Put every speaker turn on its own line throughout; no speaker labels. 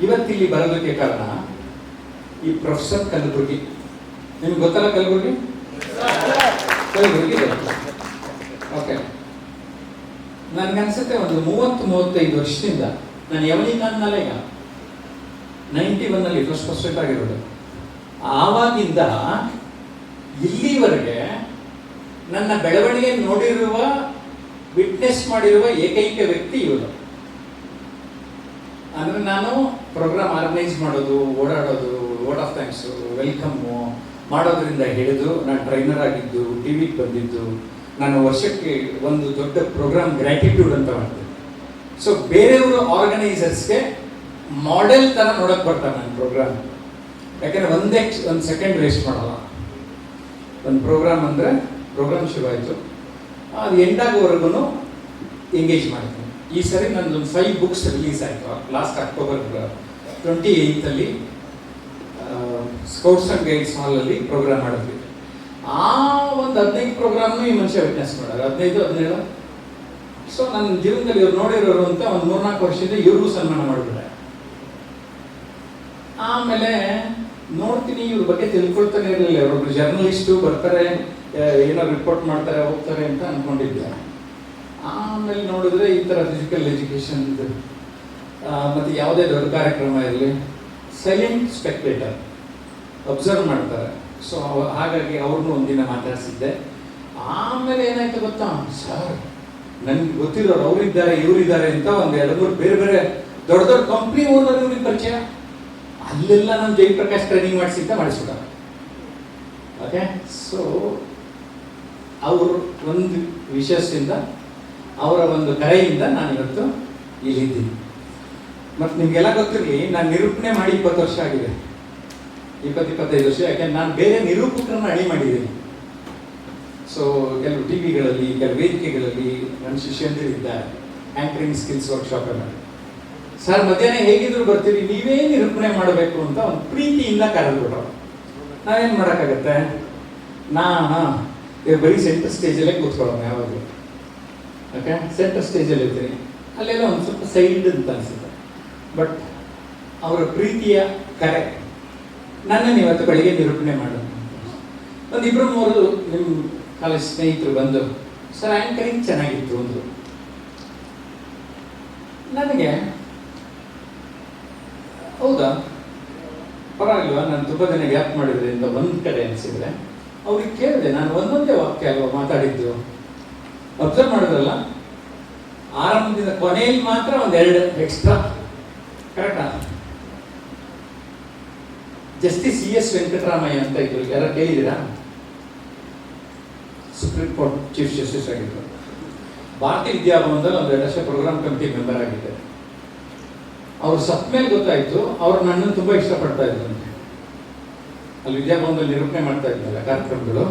ಇವತ್ತಿಲ್ಲಿ ಬರೋದಕ್ಕೆ ಕಾರಣ ಈ ಪ್ರೊಫೆಸರ್ ಕಲಬುರ್ಗಿ. ನಿಮ್ಗೆ ಗೊತ್ತಲ್ಲ ಕಲಬುರ್ಗಿ? ಕಲಬುರ್ಗಿ ಓಕೆ. ನನಗನ್ಸುತ್ತೆ ಒಂದು 30-35 ವರ್ಷದಿಂದ ನಾನು ಯವನಿಕಾನ್ನಲ್ಲ, ಈಗ 91ನಲ್ಲಿ ಫಸ್ಟ್ ಆಗಿರೋದು. ಆವಾಗಿಂದ ಇಲ್ಲಿವರೆಗೆ ನನ್ನ ಬೆಳವಣಿಗೆ ನೋಡಿರುವ, ವಿಟ್ನೆಸ್ ಮಾಡಿರುವ ಏಕೈಕ ವ್ಯಕ್ತಿ ಇವರು. ಅಂದರೆ ನಾನು ಪ್ರೋಗ್ರಾಮ್ ಆರ್ಗನೈಸ್ ಮಾಡೋದು, ಓಡಾಡೋದು, ವರ್ಡ್ ಆಫ್ ಥ್ಯಾಂಕ್ಸು, ವೆಲ್ಕಮ್ಮು ಮಾಡೋದ್ರಿಂದ ಹಿಡಿದು ನಾನು ಟ್ರೈನರ್ ಆಗಿದ್ದು, ಟಿ ವಿಗೆ ಬಂದಿದ್ದು, ನಾನು ವರ್ಷಕ್ಕೆ ಒಂದು ದೊಡ್ಡ ಪ್ರೋಗ್ರಾಮ್ ಗ್ರ್ಯಾಟಿಟ್ಯೂಡ್ ಅಂತ ಮಾಡ್ತೀನಿ. ಸೊ ಬೇರೆಯವರು ಆರ್ಗನೈಸರ್ಸ್ಗೆ ಮಾಡೆಲ್ ಥರ ನೋಡೋಕೆ ಬರ್ತಾರೆ ನನ್ನ ಪ್ರೋಗ್ರಾಮ್. ಯಾಕೆಂದರೆ ಒಂದು ಸೆಕೆಂಡ್ ವೇಸ್ಟ್ ಮಾಡಲ್ಲ. ಒಂದು ಪ್ರೋಗ್ರಾಮ್ ಅಂದರೆ ಪ್ರೋಗ್ರಾಮ್ ಶುರುವಾಯಿತು, ಅದು ಎಂಡ್ ಆಗೋವರೆಗೂ ಎಂಗೇಜ್ ಮಾಡ್ತೀನಿ. ಈ ಸರಿ ನನ್ನದೊಂದು 5 ಬುಕ್ಸ್ ರಿಲೀಸ್ ಆಯಿತು last October 28 scouts and guides ಹಾಲಲ್ಲಿ ಪ್ರೋಗ್ರಾಮ್ ಮಾಡಿದ್ವಿ. ಆ ಒಂದು 15 ಪ್ರೋಗ್ರಾಮ್ನು ಈ ಮನುಷ್ಯ ವಿಟ್ನೆಸ್ ಮಾಡೋದು, 15-17. ಸೊ ನನ್ನ ಜೀವನದಲ್ಲಿ ಇವ್ರು ನೋಡಿರೋರು ಅಂತ ಒಂದು 3-4 ವರ್ಷದಿಂದ ಇವ್ರಿಗೂ ಸನ್ಮಾನ ಮಾಡಿಬಿಟ್ಟೆ. ಆಮೇಲೆ ನೋಡ್ತೀನಿ, ಇವ್ರ ಬಗ್ಗೆ ತಿಳ್ಕೊಳ್ತಾನೆ ಇರಲಿಲ್ಲ. ಅವರೊಬ್ರು ಜರ್ನಲಿಸ್ಟು ಬರ್ತಾರೆ, ಏನೋ ರಿಪೋರ್ಟ್ ಮಾಡ್ತಾರೆ, ಹೋಗ್ತಾರೆ ಅಂತ ಅಂದ್ಕೊಂಡಿದ್ದೆ. ಆಮೇಲೆ ನೋಡಿದ್ರೆ ಈ ಥರ ಫಿಸಿಕಲ್ ಎಜುಕೇಷನ್ ಮತ್ತು ಯಾವುದೇ ದೊಡ್ಡ ಕಾರ್ಯಕ್ರಮ ಇರಲಿ ಸೈಲೆಂಟ್ ಸ್ಪೆಕ್ಟೇಟರ್, ಅಬ್ಸರ್ವ್ ಮಾಡ್ತಾರೆ. ಸೊ ಹಾಗಾಗಿ ಅವ್ರನ್ನೂ ಒಂದಿನ ಮಾತಾಡಿಸಿದ್ದೆ. ಆಮೇಲೆ ಏನಾಯ್ತು ಗೊತ್ತಾ ಸರ್, ನನಗೆ ಗೊತ್ತಿರೋರು ಅವರಿದ್ದಾರೆ, ಇವರಿದ್ದಾರೆ ಅಂತ ಒಂದು 2-3 ಬೇರೆ ಬೇರೆ ದೊಡ್ಡ ದೊಡ್ಡ ಕಂಪ್ನಿ ಓನರ್ ಇವ್ರಿಗೆ ಪರಿಚಯ. ಅಲ್ಲೆಲ್ಲ ನಾನು ಜಯಪ್ರಕಾಶ್ ಟ್ರೈನಿಂಗ್ ಮಾಡಿಸ್ಬಿಟ್ಟ. ಓಕೆ. ಸೊ ಅವರು ಒಂದು ವಿಷಯದಿಂದ, ಅವರ ಒಂದು ಕರೆಯಿಂದ ನಾನು ಇವತ್ತು ಇಲ್ಲಿದ್ದೀನಿ. ಮತ್ತು ನಿಮಗೆಲ್ಲ ಗೊತ್ತಿರಲಿ, ನಾನು ನಿರೂಪಣೆ ಮಾಡಿ 20 ವರ್ಷ ಆಗಿದೆ, 20-25 ವರ್ಷ. ಯಾಕೆಂದ್ರೆ ನಾನು ಬೇರೆ ನಿರೂಪಕರನ್ನ ಅಡಿ ಮಾಡಿದ್ದೀನಿ. ಸೊ ಕೆಲವು ಟಿ ವಿಗಳಲ್ಲಿ, ಕೆಲವು ವೇದಿಕೆಗಳಲ್ಲಿ ನನ್ನ ಶಿಷ್ಯಂದಿರಿದ್ದಾರೆ ಆ್ಯಂಕರಿಂಗ್ ಸ್ಕಿಲ್ಸ್ ವರ್ಕ್ಶಾಪಲ್ಲಿ. ಸರ್ ಮಧ್ಯಾಹ್ನ ಹೇಗಿದ್ರು ಬರ್ತೀರಿ, ನೀವೇ ನಿರೂಪಣೆ ಮಾಡಬೇಕು ಅಂತ ಒಂದು ಪ್ರೀತಿಯಿಂದ ಕರೆದ್ಬಿಟ್ರು. ನಾವೇನು ಮಾಡೋಕ್ಕಾಗತ್ತೆ, ಬರೀ ಸೆಂಟರ್ ಸ್ಟೇಜಲ್ಲೇ ಕೂತ್ಕೊಳ್ಳೋಣ ಯಾವಾಗಲೂ. ಓಕೆ, ಸೆಂಟರ್ ಸ್ಟೇಜಲ್ಲಿ ಇರ್ತೀನಿ, ಅಲ್ಲೆಲ್ಲ ಒಂದು ಸ್ವಲ್ಪ ಸೈಡ್ ಅಂತ ಅನಿಸುತ್ತೆ. ಬಟ್ ಅವರ ಪ್ರೀತಿಯ ಕರೆ ನನ್ನನ್ನು ಇವತ್ತು ಬೆಳಿಗ್ಗೆ ನಿರೂಪಣೆ ಮಾಡೋದು. 1-2-3 ನಿಮ್ಮ ಕಾಲೇಜ್ ಸ್ನೇಹಿತರು ಬಂದು, ಸರ್ ಆ್ಯಂಕರಿಂಗ್ ಚೆನ್ನಾಗಿತ್ತು ಅಂದರು. ನನಗೆ ಹೌದಾ, ಪರವಾಗಿಲ್ವಾ, ನಾನು ತುಂಬ ದಿನ ಗ್ಯಾಪ್ ಮಾಡಿದ್ರೆ ಅಂತ ಒಂದು ಕಡೆ ಅನಿಸಿದ್ರೆ ಅವ್ರಿಗೆ ಕೇಳಿದೆ. ನಾನು ಒಂದೊಂದೇ ವಾಕ್ಯ ಅಲ್ವಾ ಮಾತಾಡಿದ್ದು, ಅಬ್ಸರ್ವ್ ಮಾಡಿದ್ರಲ್ಲ, ಆರಂಭದಿಂದ ಕೊನೆಯಲ್ಲಿ ಮಾತ್ರ 1-2 ಎಕ್ಸ್ಟ್ರಾ. ಕರೆಕ್ಟಾ? ಜಸ್ಟಿಸ್ CS ವೆಂಕಟರಾಮಯ್ಯ ಅಂತ ಇದ್ರು, ಯಾರು ಕೇಳಿದ್ದೀರಾ? ಸುಪ್ರೀಂ ಕೋರ್ಟ್ ಚೀಫ್ ಜಸ್ಟಿಸ್ ಆಗಿದ್ರು. ಭಾರತೀಯ ವಿದ್ಯಾಭವನದಲ್ಲಿ ಒಂದು 2 ವರ್ಷ ಪ್ರೋಗ್ರಾಮ್ ಕಮಿಟಿ ಮೆಂಬರ್ ಆಗಿದ್ದೆ. ಅವ್ರು ಸತ್ತ ಮೇಲೆ ಗೊತ್ತಾಯ್ತು, ಅವ್ರು ನನ್ನನ್ನು ತುಂಬ ಇಷ್ಟಪಡ್ತಾ ಇದ್ರಂತೆ. ಅಲ್ಲಿ ವಿದ್ಯಾಭವನದಲ್ಲಿ ನಿರೂಪಣೆ ಮಾಡ್ತಾ ಇದ್ನಲ್ಲ ಕಾರ್ಯಕ್ರಮಗಳು.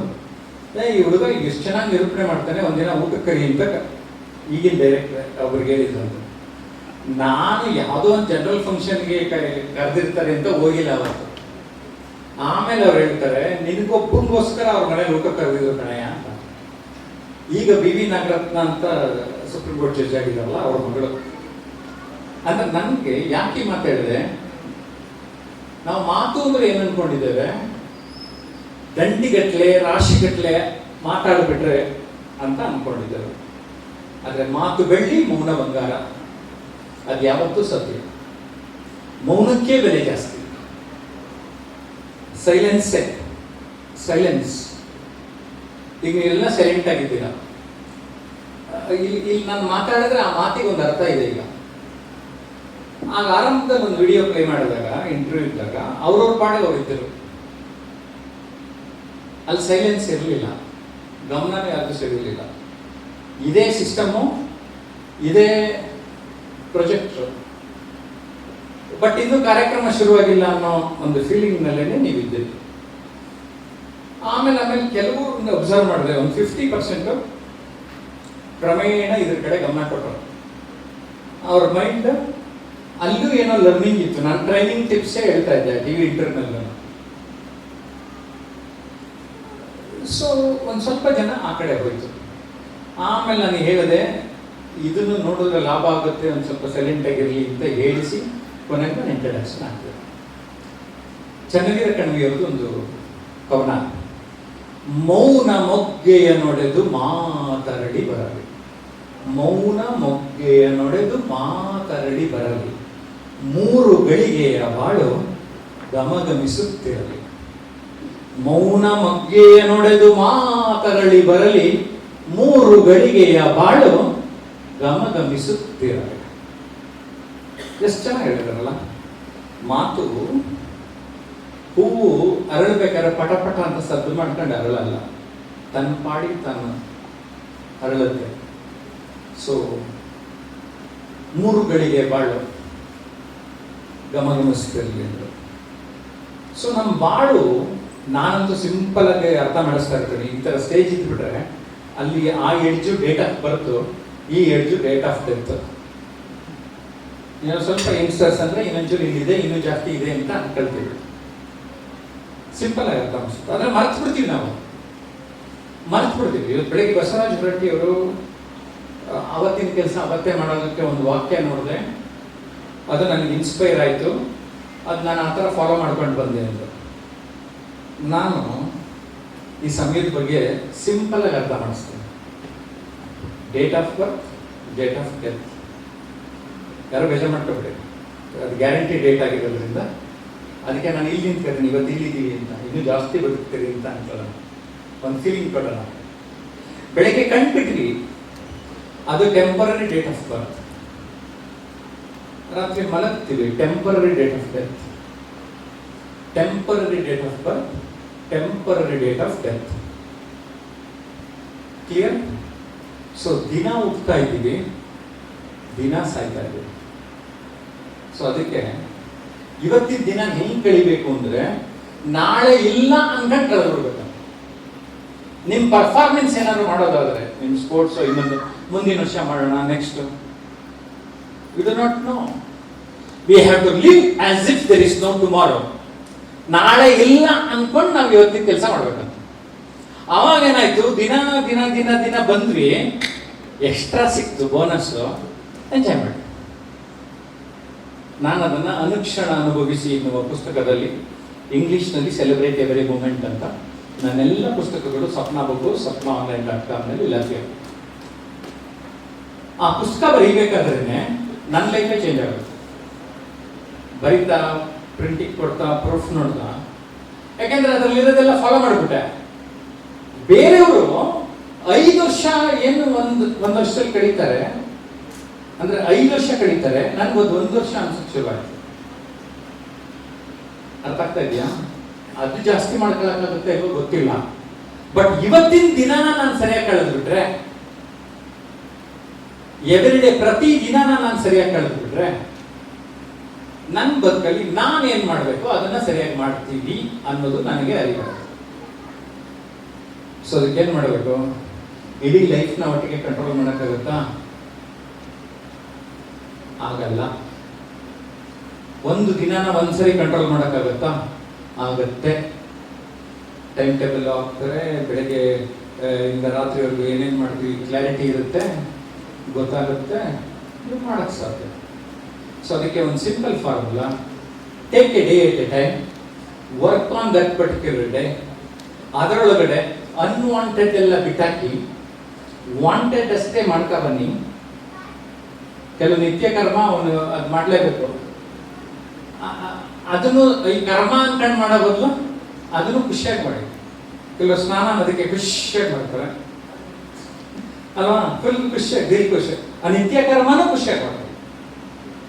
ಈ ಹುಡುಗ ಈಗ ಎಷ್ಟು ಚೆನ್ನಾಗಿ ನಿರೂಪಣೆ ಮಾಡ್ತಾನೆ, ಒಂದಿನ ಊಟಕ್ಕೆ ಕರಿ ಅಂತ ಈಗಿನ ಡೈರೆಕ್ಟರ್ ಅವ್ರಿಗೆ ಹೇಳಿದ್ರಂತೆ. ನಾನು ಯಾವುದೋ ಒಂದು ಜನರಲ್ ಫಂಕ್ಷನ್ಗೆ ಕರೆದಿರ್ತಾರೆ ಅಂತ ಹೋಗಿಲ್ಲ ಅವತ್ತು. ಆಮೇಲೆ ಅವ್ರು ಹೇಳ್ತಾರೆ, ನಿನಗೊಬ್ಬನಿಗೋಸ್ಕರ ಅವ್ರ ಮನೇಲಿ ಊಟಕ್ಕೆ ಕರೆದಿದ್ರು ಕಣಯ್ಯ ಅಂತ. ಈಗ BV ನಾಗರತ್ನ ಅಂತ ಸುಪ್ರೀಂ ಕೋರ್ಟ್ ಜಡ್ಜ್ ಆಗಿದ್ದಾರಲ್ಲ, ಅವ್ರ ಮಗಳು. ಅಂದ್ರೆ ನನಗೆ ಯಾಕೆ ಮಾತಾಡಿದೆ, ನಾವು ಮಾತು ಅಂದ್ರೆ ಏನು ಅನ್ಕೊಂಡಿದ್ದೇವೆ, ದಂಡಿಗಟ್ಲೆ ರಾಶಿಗಟ್ಲೆ ಮಾತಾಡ್ಬಿಟ್ರೆ ಅಂತ ಅನ್ಕೊಂಡಿದ್ದೇವೆ. ಆದರೆ ಮಾತು ಬೆಳ್ಳಿ, ಮೌನ ಬಂಗಾರ. ಅದು ಯಾವತ್ತೂ ಸತ್ಯ. ಮೌನಕ್ಕೆ ಬೆಲೆ ಜಾಸ್ತಿ. ಸೈಲೆನ್ಸ್. ಈಗ ನೀವೆಲ್ಲ ಸೈಲೆಂಟ್ ಆಗಿದ್ದೀರಾ. ಇಲ್ಲಿ ನಾನು ಮಾತಾಡಿದ್ರೆ ಆ ಮಾತಿಗೆ ಒಂದು ಅರ್ಥ ಇದೆ. ಈಗ ಆಗ ಆರಂಭದಲ್ಲಿ ಒಂದು ವಿಡಿಯೋ ಪ್ಲೇ ಮಾಡಿದಾಗ, ಇಂಟರ್ವ್ಯೂ ಇದ್ದಾಗ ಅವ್ರವ್ರ ಪಾಡಿಗೆ ಅವ್ರು ಇದ್ದರು. ಅಲ್ಲಿ ಸೈಲೆನ್ಸ್ ಇರಲಿಲ್ಲ, ಗಮನವೇ ಯಾವುದು ಸಿಗಲಿಲ್ಲ. ಇದೇ ಸಿಸ್ಟಮು, ಇದೇ ಪ್ರೊಜೆಕ್ಟ್ರು, ಬಟ್ ಇನ್ನೂ ಕಾರ್ಯಕ್ರಮ ಶುರುವಾಗಿಲ್ಲ ಅನ್ನೋ ಒಂದು ಫೀಲಿಂಗ್ನಲ್ಲೇ ನೀವಿದ್ದೀರಿ. ಆಮೇಲೆ ಕೆಲವರು ಅಬ್ಸರ್ವ್ ಮಾಡಿದ್ರೆ ಒಂದು 50% ಕ್ರಮೇಣ ಇದ್ರ ಕಡೆ ಗಮನ ಕೊಟ್ಟರು. ಅವ್ರ ಮೈಂಡ್ ಅಲ್ಲೂ ಏನೋ ಲರ್ನಿಂಗ್ ಇತ್ತು. ನಾನು ಟ್ರೈನಿಂಗ್ ಟಿಪ್ಸೇ ಹೇಳ್ತಾ ಇದ್ದೆ TV ಇಂಟರ್ನಲ್. ಸೊ ಒಂದು ಸ್ವಲ್ಪ ಜನ ಆ ಕಡೆ ಹೋಯ್ತು. ಆಮೇಲೆ ನಾನು ಹೇಳಿದೆ, ಇದನ್ನು ನೋಡಿದ್ರೆ ಲಾಭ ಆಗುತ್ತೆ, ಒಂದು ಸ್ವಲ್ಪ ಸೈಲೆಂಟ್ ಆಗಿರಲಿ ಅಂತ ಹೇಳಿಸಿ ಕೊನೆಗೆ ನಾನು ಇಂಟ್ರಡಕ್ಷನ್ ಆಗ್ತದೆ. ಚನ್ನವೀರ ಕಣವಿಯವರದು ಒಂದು ಕವನ, ಮೌನ ಮೊಗ್ಗೆಯ ನೊಡೆದು ಮಾತರಡಿ ಬರಲಿ, ಮೌನ ಮೊಗ್ಗೆಯ ನೊಡೆದು ಮಾತರಡಿ ಬರಲಿ, 3 ಗಳಿಗೆಯ ಬಾಳು ಗಮಗಮಿಸುತ್ತಿರಲಿ. ಮೌನ ಮೊಗ್ಗೆಯ ನೊಡೆದು ಮಾತರಳಿ ಬರಲಿ, 3 ಗಳಿಗೆಯ ಬಾಳು ಗಮಗಮಿಸುತ್ತಿರಲಿ. ಎಷ್ಟು ಚೆನ್ನಾಗಿ ಹೇಳಿದಾರಲ್ಲ. ಮಾತು ಹೂವು ಅರಳಬೇಕಾದ್ರೆ ಪಟ ಪಟ ಅಂತ ಸದ್ದು ಮಾಡ್ಕೊಂಡು ಅರಳಲ್ಲ, ತನ್ನ ಪಾಡಿ ತಾನು ಅರಳುತ್ತೆ. ಸೊ 3 ಗಳಿಗೆ ಬಾಳು ಗಮಗಮಿಸ್ತಿರಲಿ ಅಂದರು. ಸೊ ನಮ್ಮ ಬಾಳು, ನಾನಂತೂ ಸಿಂಪಲ್ ಆಗಿ ಅರ್ಥ ಮಾಡಿಸ್ತಾ ಇರ್ತೀನಿ. ಈ ಥರ ಸ್ಟೇಜ್ ಇದ್ಬಿಟ್ರೆ ಅಲ್ಲಿ ಆ ಎಡ್ಜು ಡೇಟ್ ಆಫ್ ಬರ್ತು, ಈ ಎಡ್ಜು ಡೇಟ್ ಆಫ್ ಡೆತ್. ಸ್ವಲ್ಪ ಯಂಗ್ಸ್ಟರ್ಸ್ ಅಂದರೆ ಇನ್ನೊಂಚೂರು ಇಲ್ಲಿದೆ, ಇನ್ನೂ ಜಾಸ್ತಿ ಇದೆ ಅಂತ ಅನ್ಕೊಳ್ತೀವಿ. ಸಿಂಪಲ್ ಆಗಿ ಅರ್ಥ ಮಾಡಿಸ್ತು. ಆದರೆ ಮರ್ತು ಬಿಡ್ತೀವಿ ನಾವು, ಮರ್ತು ಬಿಡ್ತೀವಿ. ಇವತ್ತು ಬೆಳಗ್ಗೆ ಬಸವರಾಜ ಹೊರಟ್ಟಿ ಅವರು ಅವತ್ತಿನ ಕೆಲಸ ಅವತ್ತೇ ಮಾಡೋದಕ್ಕೆ ಒಂದು ವಾಕ್ಯ ನೋಡಿದೆ, ಅದು ನನಗೆ ಇನ್ಸ್ಪೈರ್ ಆಯಿತು. ಅದು ನಾನು ಆ ಥರ ಫಾಲೋ ಮಾಡ್ಕೊಂಡು ಬಂದೆ ಅಂತ. ನಾನು ಈ ಸಮಯದ ಬಗ್ಗೆ ಸಿಂಪಲ್ ಆಗಿ ಅರ್ಥ ಮಾಡಿಸ್ತೇನೆ. Date of birth, date of death, ಯಾರು ಬೇಜಾರು ಮಾಡ್ಕೊಬೇಡಿ, ಅದು ಗ್ಯಾರಂಟಿ ಡೇಟ್ ಆಗಿರೋದ್ರಿಂದ. ಅದಕ್ಕೆ ನಾನು ಇಲ್ಲಿ ನಿಂತ್ಕೊಳ್ತೀನಿ, ಇವತ್ತು ಇಲ್ಲಿದ್ದೀವಿ ಅಂತ, ಇನ್ನೂ ಜಾಸ್ತಿ ಬದುಕ್ತೀರಿ ಅಂತ ಅನ್ಕೊಳ್ಳೋಣ, ಒಂದು ಫೀಲಿಂಗ್ ಕೊಡೋಣ. ಬೆಳಗ್ಗೆ ಕಂಡುಬಿಟ್ವಿ, ಅದು ಟೆಂಪರರಿ ಡೇಟ್ ಆಫ್ ಬರ್ತ್. ರಾತ್ರಿ ಮಲಗ್ತೀವಿ, temporary date of death. Temporary date of birth, temporary date of death. Clear? So ದಿನ ಹುಟ್ಟುತ್ತಾ ಇದ್ದೀವಿ, ದಿನ ಸಾಯ್ತಾ ಇದ್ದೀವಿ. ಸೊ ಅದಕ್ಕೆ ಇವತ್ತಿನ ದಿನ ಹೆಂಗೆ ಕಳಿಬೇಕು ಅಂದರೆ, ನಾಳೆ ಇಲ್ಲ ಅನ್ಕೊಂಡು ಕಳೆದ್ಬಿಡ್ಬೇಕು. ನಿಮ್ಮ ಪರ್ಫಾರ್ಮೆನ್ಸ್ ಏನಾದ್ರು ಮಾಡೋದಾದ್ರೆ, ನಿಮ್ಮ ಸ್ಪೋರ್ಟ್ಸ್ ಇನ್ನೊಂದು ಮುಂದಿನ ವರ್ಷ ಮಾಡೋಣ, next, we do not know. We have to live as if there is no tomorrow. ನಾಳೆ ಇಲ್ಲ ಅನ್ಕೊಂಡು ನಾವು ಇವತ್ತಿನ ಕೆಲಸ ಮಾಡ್ಬೇಕಂತ. ಅವಾಗ ಏನಾಯ್ತು, ದಿನ ದಿನ ದಿನ ದಿನ ಬಂದ್ವಿ, ಎಕ್ಸ್ಟ್ರಾ ಸಿಕ್ತು, ಬೋನಸ್ಸು, ಎಂಜಾಯ್ ಮಾಡಿ. ನಾನು ಅದನ್ನು ಅನುಕ್ಷಣ ಅನುಭವಿಸಿ ಎನ್ನುವ ಪುಸ್ತಕದಲ್ಲಿ, ಇಂಗ್ಲೀಷ್ನಲ್ಲಿ ಸೆಲೆಬ್ರೇಟ್ ಎವರಿ ಮೂಮೆಂಟ್ ಅಂತ, ನನ್ನೆಲ್ಲ ಪುಸ್ತಕಗಳು ಸ್ವಪ್ನ ಬುಕ್ಕು, ಸ್ವಪ್ನ online.com ಲಭ್ಯ. ಆ ಪುಸ್ತಕ ಬರೀಬೇಕಾದ್ರೆ ನನ್ನ ಲೈಫೇ ಚೇಂಜ್ ಆಗುತ್ತೆ. ಬರೀತಾ, ಪ್ರಿಂಟಿಂಗ್ ಕೊಡ್ತಾ, ಪ್ರೂಫ್ ನೋಡ್ತಾ, ಯಾಕೆಂದ್ರೆ ಅದರಲ್ಲಿರೋದೆಲ್ಲ ಫಾಲೋ ಮಾಡಿಬಿಟ್ಟೆ. ಬೇರೆಯವರು 5 ವರ್ಷ ಏನು ಒಂದು ವರ್ಷದಲ್ಲಿ ಕಳೀತಾರೆ, ಅಂದ್ರೆ 5 ವರ್ಷ ಕಳೀತಾರೆ, ನನಗೊಂದು 1 ವರ್ಷ ಅನ್ಸಕ್ಕೆ ಶುರುವಾಯ್ತು. ಅರ್ಥ ಆಗ್ತಾ ಇದೆಯಾ? ಅದು ಜಾಸ್ತಿ ಮಾಡ್ಕೊಳಕ್ಕಾಗುತ್ತೆ ಇಲ್ವೋ ಗೊತ್ತಿಲ್ಲ. ಬಟ್ ಇವತ್ತಿನ ದಿನಾನ ನಾನು ಸರಿಯಾಗಿ ಕಳೆದ್ಬಿಟ್ರೆ, ಎವ್ರಿ ಡೇ, ಪ್ರತಿ ದಿನಾನ ನಾನು ಸರಿಯಾಗಿ ಕಳೆದ್ಬಿಟ್ರೆ, ನನ್ನ ಬದುಕಲ್ಲಿ ನಾನು ಏನ್ ಮಾಡಬೇಕು ಅದನ್ನ ಸರಿಯಾಗಿ ಮಾಡ್ತೀವಿ ಅನ್ನೋದು ನನಗೆ ಅರಿವಾಗುತ್ತೆ. ಸೊ ಅದಕ್ಕೇನ್ ಮಾಡಬೇಕು? ಇಡೀ ಲೈಫ್ನ ಒಟ್ಟಿಗೆ ಕಂಟ್ರೋಲ್ ಮಾಡೋಕ್ಕಾಗುತ್ತಾ? ಆಗಲ್ಲ. ಒಂದು ದಿನಾನ ಒಂದ್ಸರಿ ಕಂಟ್ರೋಲ್ ಮಾಡೋಕ್ಕಾಗುತ್ತಾ? ಆಗುತ್ತೆ. ಟೈಮ್ ಟೇಬಲ್ ಹಾಕ್ತಾರೆ, ಬೆಳಗ್ಗೆ ಇಂದ ರಾತ್ರಿವರೆಗೂ ಏನೇನು ಮಾಡ್ತೀವಿ ಕ್ಲಾರಿಟಿ ಇರುತ್ತೆ, ಗೊತ್ತಾಗುತ್ತೆ, ಇದು ಮಾಡೋಕ್ಕೆ ಸಾಧ್ಯ. ಸೊ ಅದಕ್ಕೆ ಒಂದು simple formula, take A day at a time, work on that particular day. ಅದರೊಳಗಡೆ ಅನ್ವಾಂಟೆಡ್ ಎಲ್ಲ ಬಿಟ್ಟಾಕಿ ವಾಂಟೆಡ್ ಅಷ್ಟೇ ಮಾಡ್ಕೊ ಬನ್ನಿ. ಕೆಲವು ನಿತ್ಯ ಕರ್ಮ ಅವನು ಅದು ಮಾಡಲೇಬೇಕು. ಅದನ್ನು ಈ ಕರ್ಮ ಅನ್ಕೊಂಡು ಮಾಡೋ ಬದಲು ಅದನ್ನು ಖುಷಿಯಾಗಿ ಮಾಡಿ. ಕೆಲವು ಸ್ನಾನ ಅದಕ್ಕೆ ಖುಷಿಯಾಗಿ ಮಾಡ್ತಾರೆ ಅಲ್ವಾ, ಫುಲ್ ಖುಷಿಯಾಗಿ, ದಿಲ್ ಖುಷಿ. ಆ ನಿತ್ಯ ಕರ್ಮನೂ ಖುಷಿಯಾಗಿ ಮಾಡ್ತಾರೆ.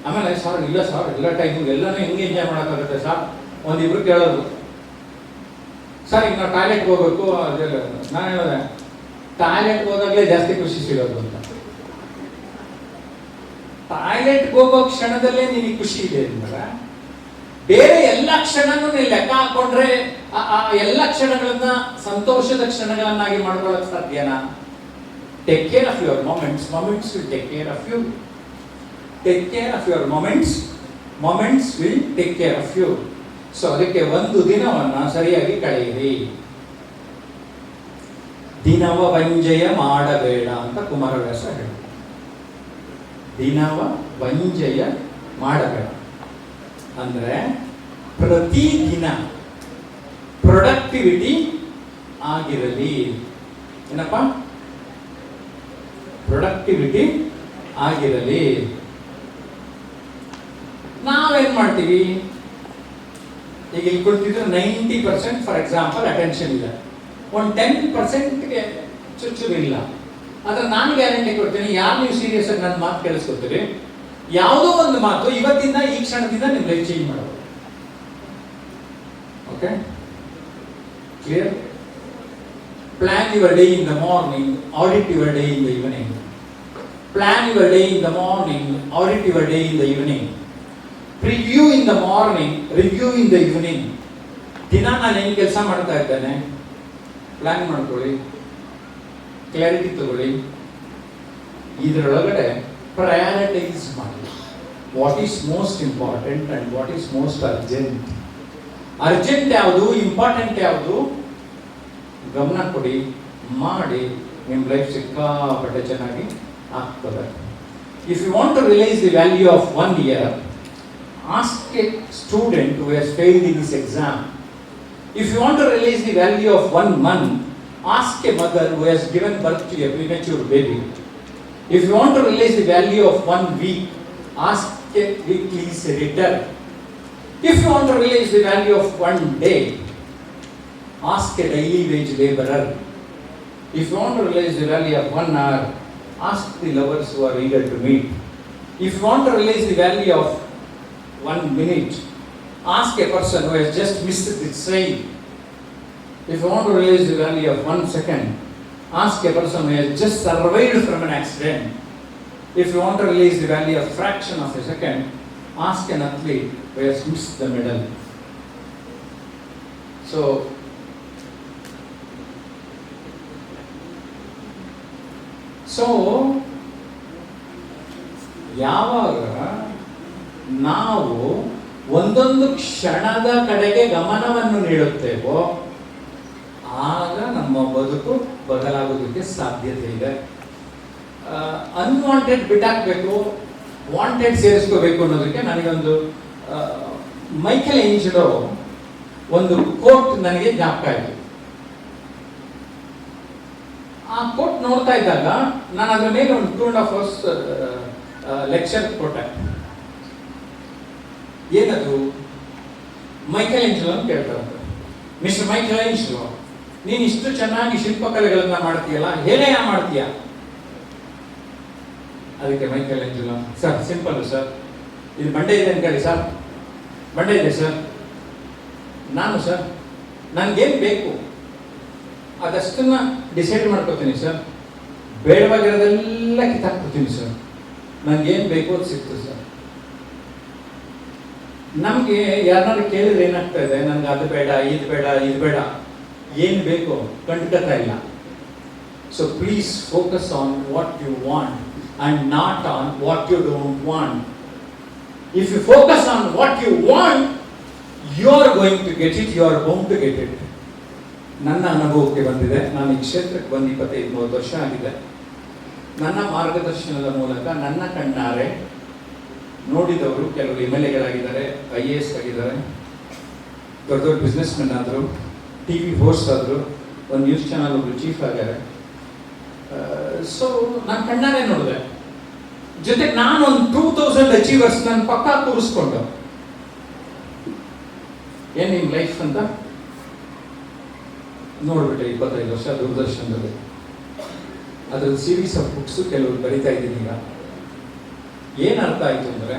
ಆಮೇಲೆ ಸರ್ ಇಲ್ಲ ಸರ್, ಎಲ್ಲ ಟೈಮು ಎಲ್ಲನೂ ಹೆಂಗೆ ಎಂಜಾಯ್ ಮಾಡೋಕ್ಕಾಗುತ್ತೆ ಸರ್? ಒಂದಿಬ್ರು ಕೇಳೋದು, ಸರ್ ಈಗ ನಾವು ಟಾಯ್ಲೆಟ್ಗೆ ಹೋಗ್ಬೇಕು, ಅದೆಲ್ಲ. ನಾನು ಹೇಳಿದೆ, ಟಾಯ್ಲೆಟ್ಗೆ ಹೋದಾಗಲೇ ಜಾಸ್ತಿ ಖುಷಿ ಸಿಗೋದು ಅಂತ. ಟಾಯ್ಲೆಟ್ಗೆ ಹೋಗೋ ಕ್ಷಣದಲ್ಲೇ ನಿನಗೆ ಖುಷಿ ಇದೆ ಅಂದ್ರೆ, ಬೇರೆ ಎಲ್ಲ ಕ್ಷಣನೂ ನೀವು ಲೆಕ್ಕ ಹಾಕೊಂಡ್ರೆ ಆ ಎಲ್ಲ ಕ್ಷಣಗಳನ್ನ ಸಂತೋಷದ ಕ್ಷಣಗಳನ್ನಾಗಿ ಮಾಡ್ಕೊಳ್ಳೋಕೆ ಸಾಧ್ಯನಾ? Take care of your moments, moments will take care of you. Take care of your moments, moments will take care of you. So ಅದಕ್ಕೆ ಒಂದು ದಿನವನ್ನ ಸರಿಯಾಗಿ ಕಳೆಯಿರಿ. ದಿನವ ವಂಜಯ ಮಾಡಬೇಡ ಅಂತ ಕುಮಾರವ್ಯಾಸ ಹೇಳಿದರು. ದಿನವ ವಂಜಯ ಮಾಡಬೇಡ. ಅಂದರೆ ಪ್ರತಿದಿನ ಪ್ರೊಡಕ್ಟಿವಿಟಿ ಆಗಿರಲಿ. ಏನಪ್ಪ? ಪ್ರೊಡಕ್ಟಿವಿಟಿ ಆಗಿರಲಿ. ನಾವೇನ್ ಮಾಡ್ತೀವಿ? ಈಗ ಇಲ್ಲಿ ಕೊಡ್ತಿದ್ರೆ 90% ಫಾರ್ ಎಕ್ಸಾಂಪಲ್ ಅಟೆನ್ಷನ್ ಇದೆ, ಒಂದು 10%ಗೆ ಚುಚ್ಚುರು ಇಲ್ಲ. ಆದ್ರೆ ನಾನು ಗ್ಯಾರಂಟಿ ಕೊಡ್ತೀನಿ, ಯಾರು ನೀವು ಸೀರಿಯಸ್ ಆಗಿ ನನ್ನ ಮಾತು ಕೇಳಿಸ್ಕೊತೀರಿ, ಯಾವುದೋ ಒಂದು ಮಾತು ಇವತ್ತಿಂದ ಈ ಕ್ಷಣದಿಂದ ನಿಮ್ಮ ಲೈಫ್ ಚೇಂಜ್ ಮಾಡೋದು. Okay, clear? Plan your day in the morning, audit your day in the evening. Plan your day in the morning, audit your day in the evening. Preview in the morning, review in the evening. ದಿನ ನಾನು ಏನು ಕೆಲಸ ಮಾಡ್ತಾ ಇದ್ದೇನೆ plan ಮಾಡ್ಕೊಳ್ಳಿ, clarity ತಗೊಳ್ಳಿ. ಇದರೊಳಗಡೆ prioritise ಮಾಡಿ. What is most important and what is most urgent. Urgent ಯಾವುದು, ಇಂಪಾರ್ಟೆಂಟ್ ಯಾವುದು, ಗಮನ ಕೊಡಿ, ಮಾಡಿ. ನಿಮ್ಮ ಲೈಫ್ ಸಿಕ್ಕಾಪಟ್ಟೆ ಚೆನ್ನಾಗಿ ಆಗ್ತದೆ. If you want to realise the value of 1 year, ask a student who has failed in his exam. If you want to realize the value of 1 month, ask a mother who has given birth to a premature baby. If you want to realize the value of 1 week, ask a weekly's editor. If you want to realize the value of 1 day, ask a daily wage laborer. If you want to realize the value of 1 hour, ask the lovers who are eager to meet. If you want to realize the value of 1 minute, ask a person who has just missed the train. If you want to realize the value of 1 second, ask a person who has just survived from an accident. If you want to realize the value of fraction of a second, ask an athlete who has missed the medal. So ಯಾವಾಗ ನಾವು ಒಂದೊಂದು ಕ್ಷಣದ ಕಡೆಗೆ ಗಮನವನ್ನು ನೀಡುತ್ತೇವೋ ಆಗ ನಮ್ಮ ಬದುಕು ಬದಲಾಗೋದಕ್ಕೆ ಸಾಧ್ಯತೆ ಇದೆ. ಅನ್ವಾಂಟೆಡ್ ಬಿಟ್ಟಾಕಬೇಕು, ವಾಂಟೆಡ್ ಸೇರಿಸ್ಕೋಬೇಕು ಅನ್ನೋದಕ್ಕೆ ನನಗೊಂದು ಮೈಕೆಲ್ ಏಂಜಲೋ ಒಂದು ಕೋಟ್ ನನಗೆ ಜ್ಞಾಪಕ ಆಯಿತು. ಆ ಕೋಟ್ ನೋಡ್ತಾ ಇದ್ದಾಗ ನಾನು ಅದರ ಮೇಲೆ ಒಂದು 2.5 hours ಲೆಕ್ಚರ್ ಕೊಟ್ಟೆ. ಏನದು? ಮೈಕೆಲ್ ಏಂಜಲೋ ಅಂತ ಕೇಳ್ತಾರೆ. ಮಿಸ್ಟರ್ ಮೈಕೆಲ್ ಏಂಜಲೋ, ನೀನು ಇಷ್ಟು ಚೆನ್ನಾಗಿ ಶಿಲ್ಪಕಲೆಗಳನ್ನ ಮಾಡ್ತೀಯಲ್ಲ, ಹೇಗೆ ಮಾಡ್ತೀಯ? ಅದಕ್ಕೆ Michael Angelo, sir simple sir, ಇದು ಬಂಡೆ ಇದೆ ಅನ್ಕೊಳ್ಳಿ ಸರ್, ಬಂಡೆ ಇದೆ ಸರ್, ನಾನು ಸರ್ ನನಗೇನು ಬೇಕು ಅದಷ್ಟನ್ನ ಡಿಸೈಡ್ ಮಾಡ್ಕೋತೀನಿ ಸರ್, ಬೇಡವಾಗಿರೋದೆಲ್ಲ ಕಿತ್ತಾಕ್ಬಿಡ್ತೀನಿ ಸರ್, ನನಗೇನು ಬೇಕು ಅದು ಸಿಗ್ತದೆ ಸರ್. ನಮಗೆ ಯಾರನ್ನಾರು ಕೇಳಿದ್ರೆ ಏನಾಗ್ತಾ ಇದೆ, ನನಗೆ ಅದು ಬೇಡ, ಇದು ಬೇಡ, ಇದು ಬೇಡ, ಏನು ಬೇಕು ಕಂಡುಕತ್ತಾ ಇಲ್ಲ. So please focus on what you want and not on what you don't want. If you focus on what you want, you are going to get it, you are bound to get it. ನನ್ನ ಅನುಭವಕ್ಕೆ ಬಂದಿದೆ. ನಾನು ಈ ಕ್ಷೇತ್ರಕ್ಕೆ ಬಂದು 25-30 ವರ್ಷ ಆಗಿದೆ. ನನ್ನ ಮಾರ್ಗದರ್ಶನದ ಮೂಲಕ ನನ್ನ ಕಣ್ಣಾರೆ ನೋಡಿದವರು ಕೆಲವರು MLAಗಳಾಗಿದ್ದಾರೆ, IAS ಆಗಿದ್ದಾರೆ, ದೊಡ್ಡ ದೊಡ್ಡ ಬಿಸ್ನೆಸ್ ಮೆನ್ ಆದರು, TV ಹೋಸ್ಟ್ ಆದರು, ಒಂದು ನ್ಯೂಸ್ ಚಾನಲ್ ಒಬ್ಬರು ಚೀಫ್ ಆಗ್ಯಾರೆ. ಸೊ ನಾನು ಕಣ್ಣಾರೆ ನೋಡಿದೆ. ಜೊತೆಗೆ ನಾನು ಒಂದು 2000 ಅಚೀವರ್ಸ್ ನನ್ನ ಪಕ್ಕ ಕೂರಿಸ್ಕೊಂಡು, ಏನು ನಿಮ್ಮ ಲೈಫ್ ಅಂತ ನೋಡ್ಬಿಟ್ಟೆ. 25 ವರ್ಷ ದೂರದರ್ಶನದಲ್ಲಿ ಅದ್ರದ್ದು ಸೀರೀಸ್ ಆಫ್ ಬುಕ್ಸು ಕೆಲವರು ಬರಿತಾ ಇದ್ದೀನಿ. ಈಗ ಏನು ಅರ್ಥ ಆಯಿತು ಅಂದರೆ,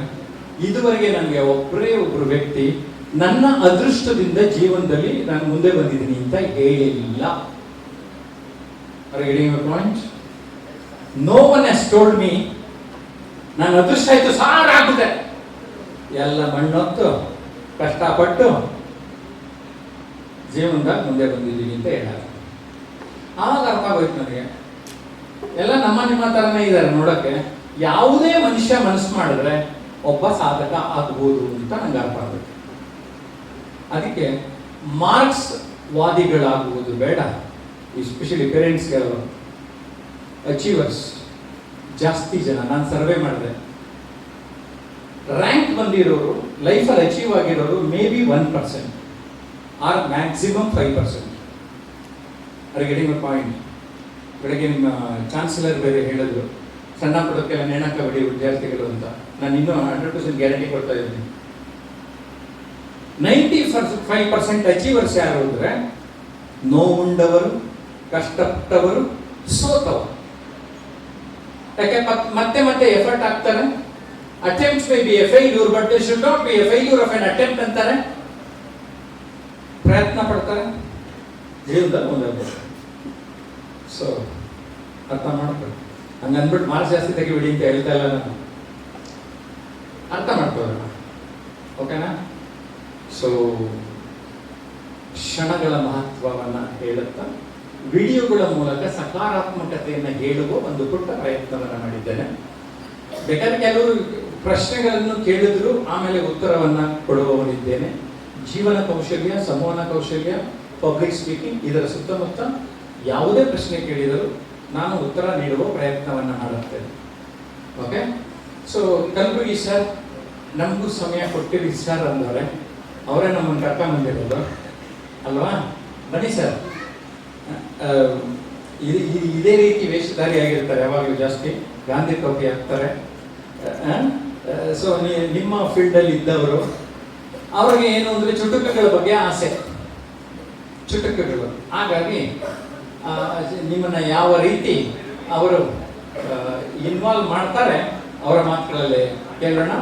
ಇದುವರೆಗೆ ನನಗೆ ಒಬ್ಬರು ವ್ಯಕ್ತಿ ನನ್ನ ಅದೃಷ್ಟದಿಂದ ಜೀವನದಲ್ಲಿ ನಾನು ಮುಂದೆ ಬಂದಿದ್ದೀನಿ ಅಂತ ಹೇಳಿಲ್ಲ. Point. No one has told me ನಾನು ಅದೃಷ್ಟ ಆಯಿತು ಸಾರ್ ಆಗುತ್ತೆ, ಎಲ್ಲ ಮಣ್ಣೊತ್ತು ಕಷ್ಟಪಟ್ಟು ಜೀವನದಾಗ ಮುಂದೆ ಬಂದಿದ್ದೀನಿ ಅಂತ ಹೇಳಾರ. ಆವಾಗ ಅರ್ಥ ಆಗೋಯ್ತು ನನಗೆ, ಎಲ್ಲ ನಿಮ್ಮ ಥರನೇ ಇದ್ದಾರೆ ನೋಡೋಕ್ಕೆ. ಯಾವುದೇ ಮನುಷ್ಯ ಮನಸ್ಸು ಮಾಡಿದ್ರೆ ಒಬ್ಬ ಸಾಧಕ ಆಗ್ಬೋದು ಅಂತ ನಂಗೆ ಅರ್ಥ ಆಗುತ್ತೆ. ಅದಕ್ಕೆ ಮಾರ್ಕ್ಸ್ ವಾದಿಗಳಾಗುವುದು ಬೇಡ. ಎಸ್ಪೆಷಲಿ ಪೇರೆಂಟ್ಸ್ಗೆ ಅಚೀವರ್ಸ್ ಜಾಸ್ತಿ ಜನ, ನಾನು ಸರ್ವೆ ಮಾಡಿದೆ, ರ್ಯಾಂಕ್ ಬಂದಿರೋರು, ಲೈಫಲ್ಲಿ ಅಚೀವ್ ಆಗಿರೋರು may be 1% or maximum 5%. Are getting a point? ಬೆಳಗ್ಗೆ ನಿಮ್ಮ ಚಾನ್ಸಲರ್ ಬೇರೆ ಹೇಳಿದ್ರು, ಸಣ್ಣ ಪುಟ್ಟಕ್ಕೆಲ್ಲ ನೇಣಾಕಬೇಡಿ ವಿದ್ಯಾರ್ಥಿಗಳು ಅಂತ. ನಾನು ಇನ್ನೂ 100% ಗ್ಯಾರಂಟಿ ಕೊಡ್ತಾ ಇದ್ದೀನಿ. 95% ಅಚೀವರ್ಸ್ ಯಾರು ಅಂದರೆ ನೋವುಂಡವರು, ಕಷ್ಟಪಟ್ಟವರು, ಸೋತವರು. ಯಾಕೆ ಮತ್ತೆ ಮತ್ತೆ ಎಫರ್ಟ್ ಹಾಕ್ತಾರೆ. Attempts may be A failure but they should not be A failure of N attempt ಅಂತಾರೆ. ಪ್ರಯತ್ನ ಪಡ್ತಾರೆ ಜೀವನದಲ್ಲಿ ಮುಂದೆ. ಸೊ ಅರ್ಥ ಮಾಡ್ಕೊಳ್ಳಿ. ಹಂಗೆ ಅಂದ್ಬಿಟ್ಟು ಮಾರ್ಕ್ಸ್ ಜಾಸ್ತಿ ತೆಗಿಬಿಡಿ ಅಂತ ಹೇಳ್ತಾ ಇಲ್ಲ ನಾನು. ಅರ್ಥ ಮಾಡ್ಕೊಳ್ಳೋಣ, ಓಕೆನಾ? ಸೊ ಕ್ಷಣಗಳ ಮಹತ್ವವನ್ನು ಹೇಳುತ್ತಾ ವಿಡಿಯೋಗಳ ಮೂಲಕ ಸಕಾರಾತ್ಮಕತೆಯನ್ನು ಹೇಳುವ ಒಂದು ಪುಟ್ಟ ಪ್ರಯತ್ನವನ್ನು ಮಾಡಿದ್ದೇನೆ. ಬೇಕಾದ್ರೆ ಕೆಲವರು ಪ್ರಶ್ನೆಗಳನ್ನು ಕೇಳಿದ್ರು, ಆಮೇಲೆ ಉತ್ತರವನ್ನು ಕೊಡುವವನಿದ್ದೇನೆ. ಜೀವನ ಕೌಶಲ್ಯ, ಸಂವಹನ ಕೌಶಲ್ಯ, ಪಬ್ಲಿಕ್ ಸ್ಪೀಕಿಂಗ್, ಇದರ ಸುತ್ತಮುತ್ತ ಯಾವುದೇ ಪ್ರಶ್ನೆ ಕೇಳಿದರೂ ನಾನು ಉತ್ತರ ನೀಡುವ ಪ್ರಯತ್ನವನ್ನು ಮಾಡುತ್ತೇನೆ. ಓಕೆ? ಸೊ ಕಲಬುರ್ಗಿ ಸರ್ ನಮಗೂ ಸಮಯ ಕೊಟ್ಟಿರಿ ಸರ್ ಅಂದರೆ ಅವರೇ ನಮ್ಮನ್ನು ಕರ್ಕೊಂಬಂದಿರೋದು ಅಲ್ವಾ? ಬನ್ನಿ ಸರ್. ಇದೇ ರೀತಿ ವೇಷಧಾರಿ ಆಗಿರ್ತಾರೆ, ಯಾವಾಗಲೂ ಜಾಸ್ತಿ ಗಾಂಧಿ ಟೋಪಿ ಹಾಕ್ತಾರೆ. ಸೊ ನಿಮ್ಮ ಫೀಲ್ಡಲ್ಲಿ ಇದ್ದವರು, ಅವ್ರಿಗೆ ಏನು ಅಂದರೆ ಚುಟುಕುಗಳ ಬಗ್ಗೆ ಆಸೆ, ಚುಟುಕುಗಳು. ಹಾಗಾಗಿ ನಿಮ್ಮನ್ನು ಯಾವ ರೀತಿ ಅವರು ಇನ್ವಾಲ್ವ್ ಮಾಡ್ತಾರೆ ಅವರ ಮಾತುಗಳಲ್ಲಿ ಕೇಳೋಣ.